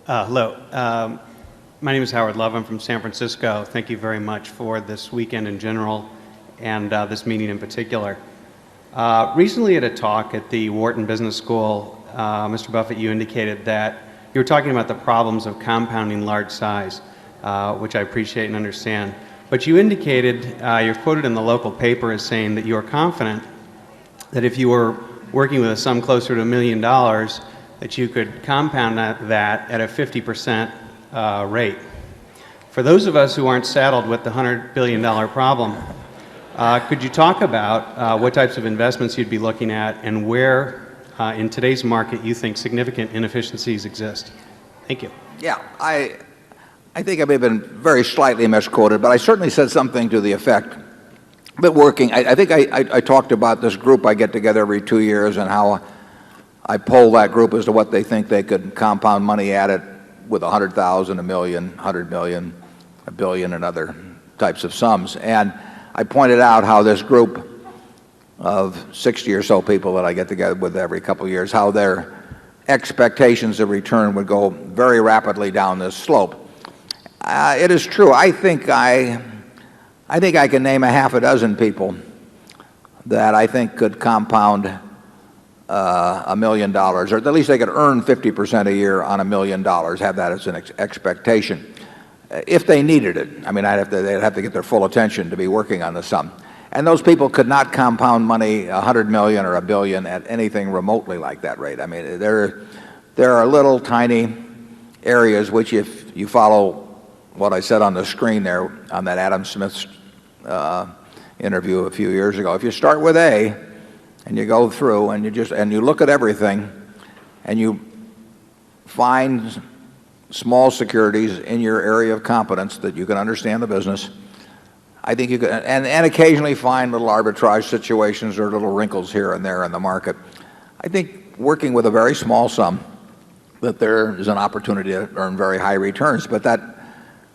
Hello. My name is Howard Love. I'm from San Francisco. Thank you very much for this weekend in general and this meeting in particular. Recently at a talk at the Wharton Business School, Mr. Buffett, you indicated that you were talking about the problems of compounding large size, which I appreciate and understand. But you indicated, you're quoted in the local paper as saying that you are confident that if you were working with a sum closer to $1 million, that you could compound that at a 50% rate. For those of us who aren't saddled with the $100 billion problem, could you talk about what types of investments you'd be looking at and where in today's market you think significant inefficiencies exist? Thank you. Yeah, I think I may have been very slightly misquoted, but I certainly said something to the effect. But working, I think I talked about this group I get together every 2 years and how I poll that group as to what they think they could compound money at it with 100,000, a million, 100 million, a billion, and other types of sums. And I pointed out how this group of 60 or so people that I get together with every couple of years, how their expectations of return would go very rapidly down this slope. It is true. I think I can name a half a dozen people that I think could compound $1 million, or at least they could earn 50% a year on $1 million, have that as an expectation. If they needed it, I mean, they'd have to get their full attention to be working on the sum. And those people could not compound money, 100 million or a billion, at anything remotely like that rate. I mean, there are little tiny areas which, if you follow what I said on the screen there on that Adam Smith interview a few years ago, if you start with A and you go through and you look at everything and you find small securities in your area of competence that you can understand the business, I think you can, and occasionally find little arbitrage situations or little wrinkles here and there in the market. I think working with a very small sum, that there is an opportunity to earn very high returns, but that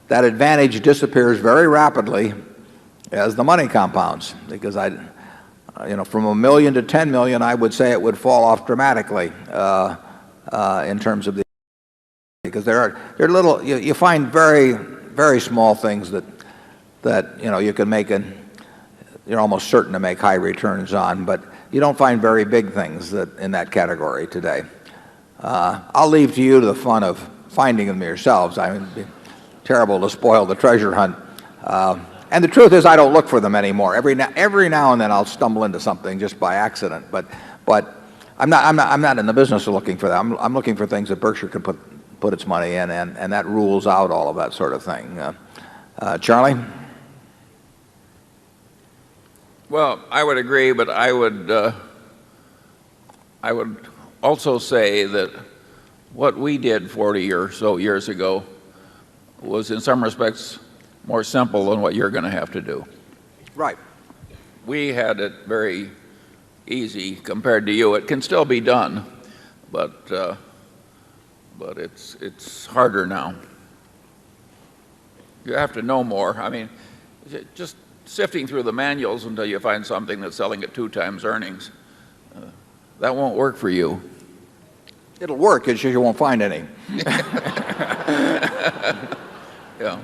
advantage disappears very rapidly as the money compounds, because from $1 million to $10 million, I would say it would fall off dramatically in terms of because there are little, you find very, very small things that you can make, and you're almost certain to make high returns on, but you don't find very big things in that category today. I'll leave to you the fun of finding them yourselves. I mean, it'd be terrible to spoil the treasure hunt. And the truth is, I don't look for them anymore. Every now and then I'll stumble into something just by accident, but I'm not in the business of looking for that. I'm looking for things that Berkshire could put its money in, and that rules out all of that sort of thing. Charlie? Well, I would agree, but I would also say that what we did 40 or so years ago was in some respects more simple than what you're going to have to do. Right. We had it very easy compared to you. It can still be done, but it's harder now. You have to know more. I mean, just sifting through the manuals until you find something that's selling at 2 times earnings, that won't work for you. It'll work, it's just you won't find any. Yeah.